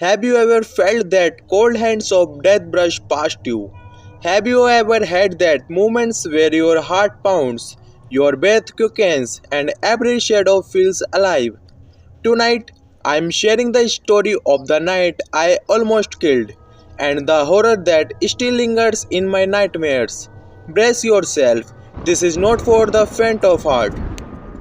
Have you ever felt that cold hands of death brush past you? Have you ever had that moments where your heart pounds, your breath quickens, and every shadow feels alive? Tonight, I'm sharing the story of the night I almost killed and the horror that still lingers in my nightmares. Brace yourself, this is not for the faint of heart.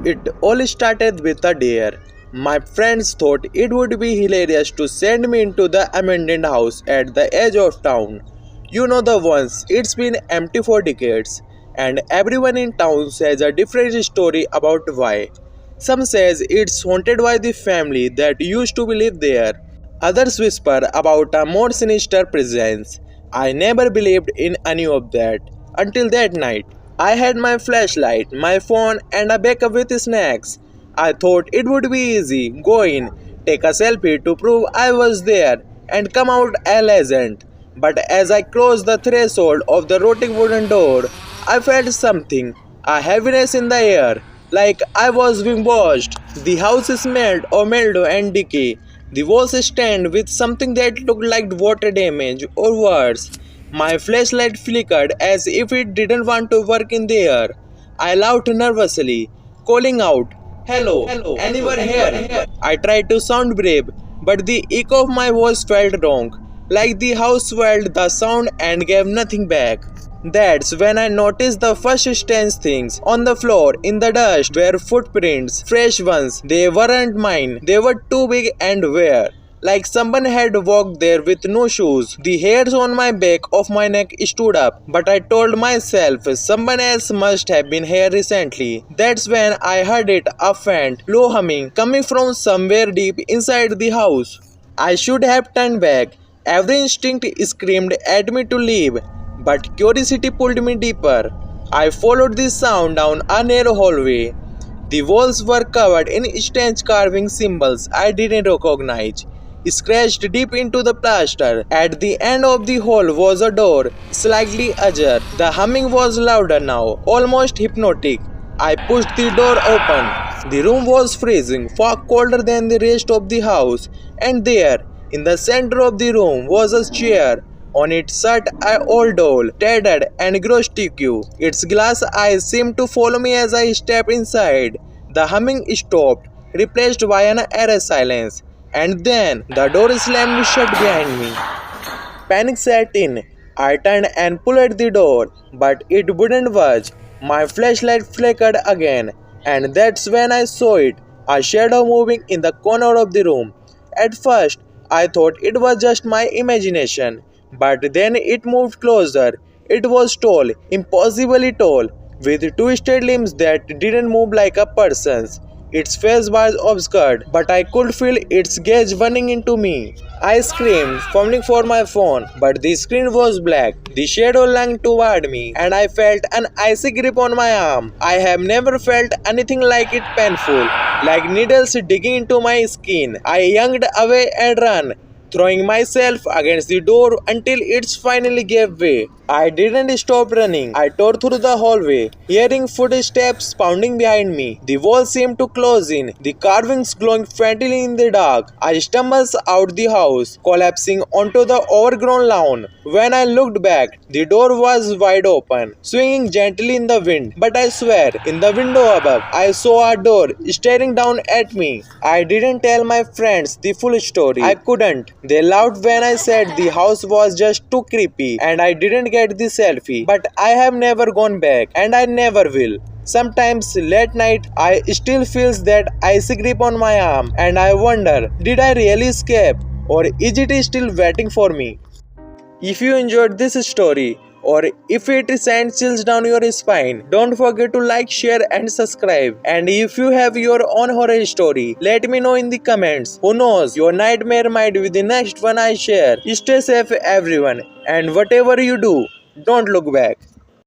It all started with a dare. My friends thought it would be hilarious to send me into the abandoned house at the edge of town. You know the ones, it's been empty for decades, and everyone in town says a different story about why. Some says it's haunted by the family that used to live there. Others whisper about a more sinister presence. I never believed in any of that until that night. I had my flashlight, my phone, and a backup with snacks. I thought it would be easy. Go in, take a selfie to prove I was there, and come out a legend. But as I closed the threshold of the rotting wooden door, I felt something, a heaviness in the air, like I was being watched. The house smelled of mildew and decay. The walls stained with something that looked like water damage or worse. My flashlight flickered as if it didn't want to work in there. I laughed nervously, calling out, "Hello, anyone here?" I tried to sound brave, but the echo of my voice felt wrong, like the house swelled the sound and gave nothing back. That's when I noticed the first strange things. On the floor, in the dust, were footprints, fresh ones. They weren't mine. They were too big and weird, like someone had walked there with no shoes. The hairs on my back of my neck stood up, but I told myself someone else must have been here recently. That's when I heard it, a faint, low humming coming from somewhere deep inside the house. I should have turned back. Every instinct screamed at me to leave, but curiosity pulled me deeper. I followed the sound down a narrow hallway. The walls were covered in strange carving symbols I didn't recognize, scratched deep into the plaster. At the end of the hall was a door, slightly ajar. The humming was louder now, almost hypnotic. I pushed the door open. The room was freezing, far colder than the rest of the house, and there, in the center of the room, was a chair. On it sat an old doll, tattered and grotesque. Its glass eyes seemed to follow me as I stepped inside. The humming stopped, replaced by an eerie silence, and then the door slammed shut behind me. Panic set in. I turned and pulled at the door, but it wouldn't budge. My flashlight flickered again, and that's when I saw it, a shadow moving in the corner of the room. At first, I thought it was just my imagination, but then it moved closer. It was tall, impossibly tall, with twisted limbs that didn't move like a person's. Its face was obscured, but I could feel its gaze running into me. I screamed, fumbling for my phone, but the screen was black. The shadow lunged toward me, and I felt an icy grip on my arm. I have never felt anything like it painful, like needles digging into my skin. I yanked away and ran, throwing myself against the door until it finally gave way. I didn't stop running. I tore through the hallway, hearing footsteps pounding behind me. The wall seemed to close in, the carvings glowing faintly in the dark. I stumbled out the house, collapsing onto the overgrown lawn. When I looked back, the door was wide open, swinging gently in the wind. But I swear, in the window above, I saw a door staring down at me. I didn't tell my friends the full story. I couldn't. They laughed when I said the house was just too creepy and I didn't get the selfie. But I have never gone back, and I never will. Sometimes late night I still feels that icy grip on my arm, and I wonder, did I really escape, or is it still waiting for me? If you enjoyed this story, or if it sends chills down your spine, don't forget to like, share and subscribe. And if you have your own horror story, let me know in the comments. Who knows, your nightmare might be the next one I share. Stay safe everyone, and whatever you do, don't look back.